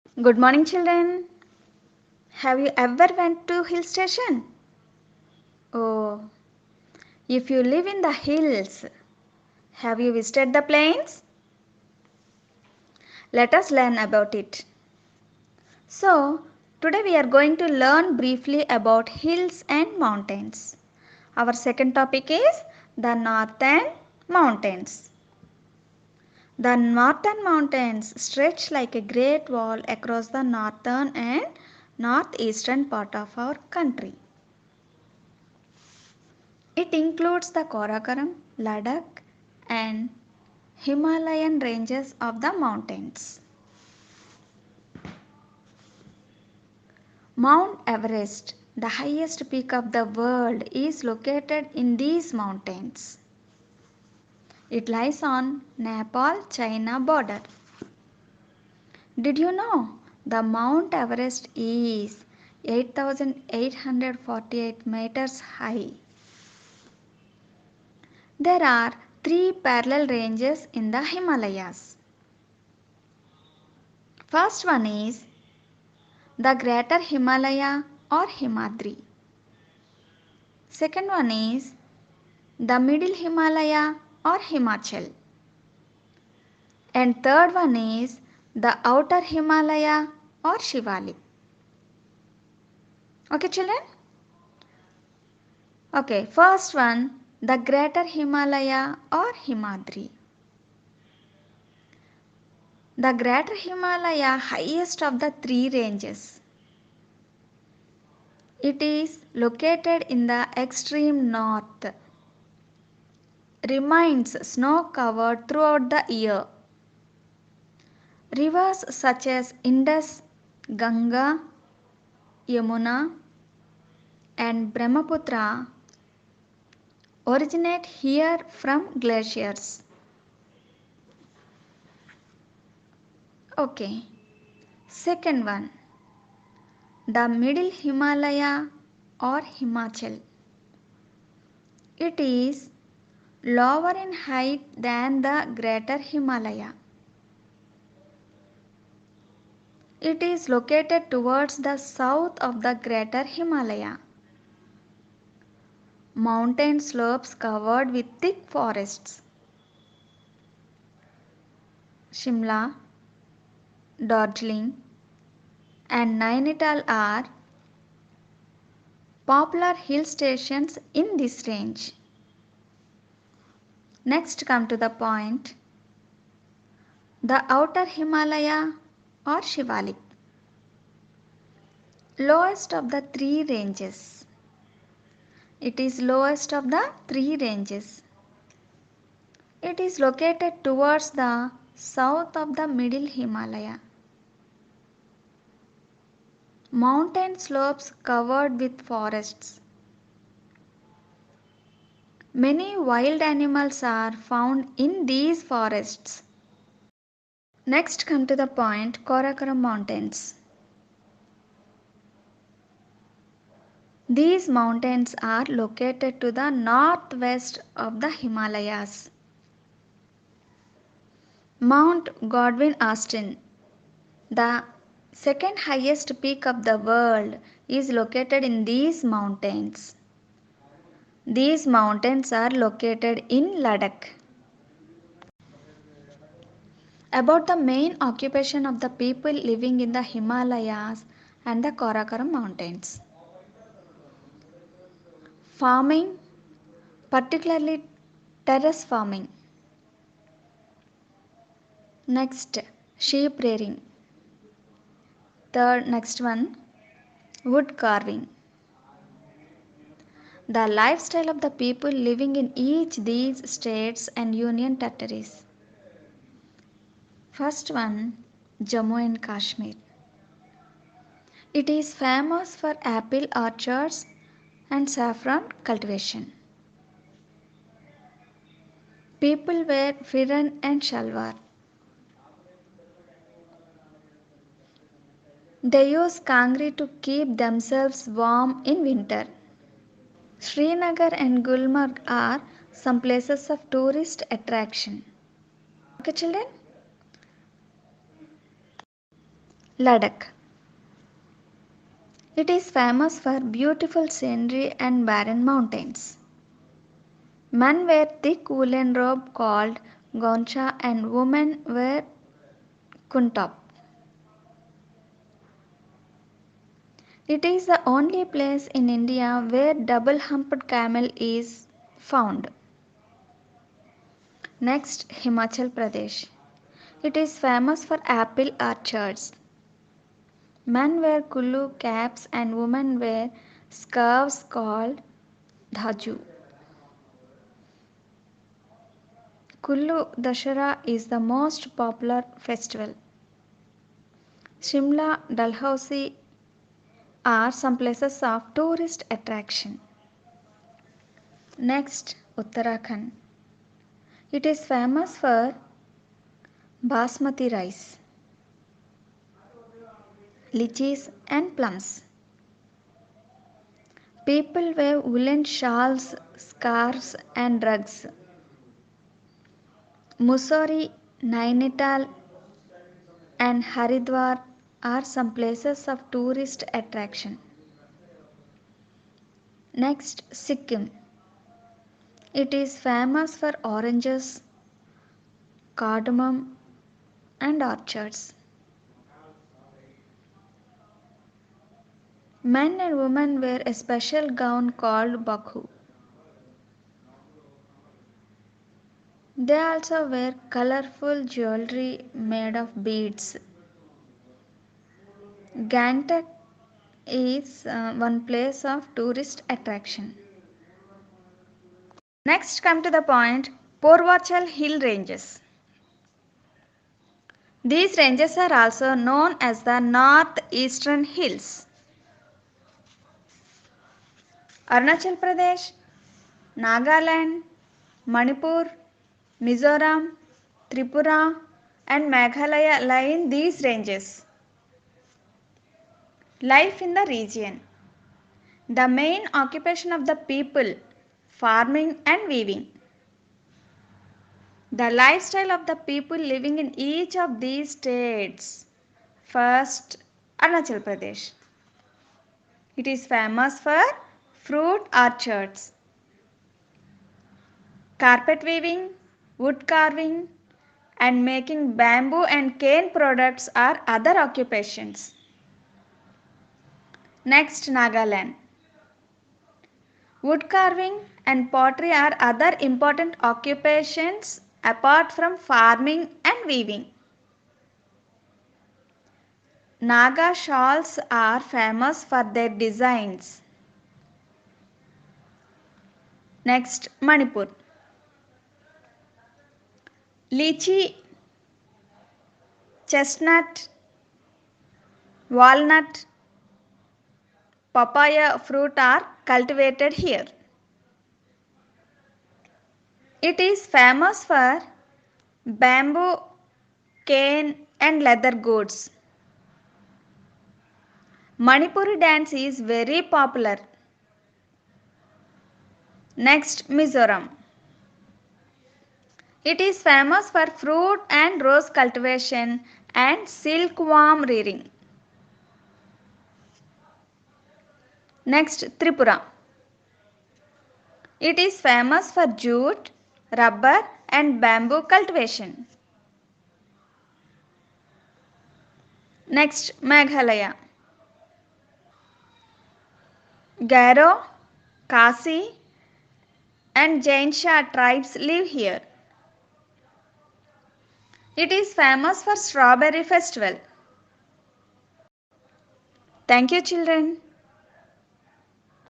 Good morning, children. Have you ever went to hill station? Oh, if you live in the hills, have you visited the plains? Let us learn about it. So, today we are going to learn briefly about hills and mountains. Our second topic is the northern mountains. The northern mountains stretch like a great wall across the northern and northeastern part of our country. It includes the Karakoram, Ladakh and Himalayan ranges of the mountains. Mount Everest, the highest peak of the world, is located in these mountains. It lies on Nepal-China border. Did you know the Mount Everest is 8,848 meters high? There are three parallel ranges in the Himalayas. First one is the Greater Himalaya or Himadri. Second one is the Middle Himalaya or Himachal. And third one is the Outer Himalaya or Shivalik. Okay, children? Okay, first one, the Greater Himalaya or Himadri. The Greater Himalaya, highest of the three ranges. It is located in the extreme north. Remains snow covered throughout the year. Rivers such as Indus, Ganga, Yamuna and Brahmaputra originate here from glaciers. Okay. Second one, the Middle Himalaya or Himachal. It is lower in height than the Greater Himalaya. It is located towards the south of the Greater Himalaya. Mountain slopes covered with thick forests. Shimla, Darjeeling and Nainital are popular hill stations in this range. Next come to the point, the Outer Himalaya or Shivalik. Lowest of the three ranges. It is lowest of the three ranges. It is located towards the south of the Middle Himalaya. Mountain slopes covered with forests. Many wild animals are found in these forests. Next come to the point, Karakoram Mountains. These mountains are located to the northwest of the Himalayas. Mount Godwin Austen, the second highest peak of the world, is located in these mountains. These mountains are located in Ladakh. About the main occupation of the people living in the Himalayas and the Karakoram Mountains. Farming, particularly terrace farming. Next, sheep rearing. Third, next one, wood carving. The lifestyle of the people living in each these states and union territories. First one, Jammu and Kashmir. It is famous for apple orchards and saffron cultivation. People wear firan and shalwar. They use kangri to keep themselves warm in winter. Srinagar and Gulmarg are some places of tourist attraction. Okay, children? Ladakh. It is famous for beautiful scenery and barren mountains. Men wear thick woolen robe called goncha and women wear kuntap. It is the only place in India where double-humped camel is found. Next, Himachal Pradesh. It is famous for apple orchards. Men wear kullu caps and women wear scarves called dhaju. Kullu Dashara is the most popular festival. Shimla, Dalhousie are some places of tourist attraction. Next, Uttarakhand. It is famous for basmati rice, lychees and plums. People wear woolen shawls, scarves and rugs. Mussoorie, Nainital and Haridwar are some places of tourist attraction. Next, Sikkim. It is famous for oranges, cardamom and orchards. Men and women wear a special gown called bakhu. They also wear colorful jewelry made of beads. Gangtok is one place of tourist attraction. Next, come to the point, Purvachal Hill Ranges. These ranges are also known as the Northeastern Hills. Arunachal Pradesh, Nagaland, Manipur, Mizoram, Tripura and Meghalaya lie in these ranges. Life in the region. The main occupation of the people, farming and weaving. The lifestyle of the people living in each of these states. First, Arunachal Pradesh. It is famous for fruit orchards, carpet weaving, wood carving, and making bamboo and cane products are other occupations. Next, Nagaland. Wood carving and pottery are other important occupations apart from farming and weaving. Naga shawls are famous for their designs. Next, Manipur. Lychee, chestnut, walnut, papaya fruit are cultivated here. It is famous for bamboo, cane and leather goods. Manipuri dance is very popular. Next, Mizoram. It is famous for fruit and rose cultivation and silkworm rearing. Next, Tripura. It is famous for jute, rubber and bamboo cultivation. Next, Meghalaya. Garo, Khasi and Jainsha tribes live here. It is famous for strawberry festival. Thank you children.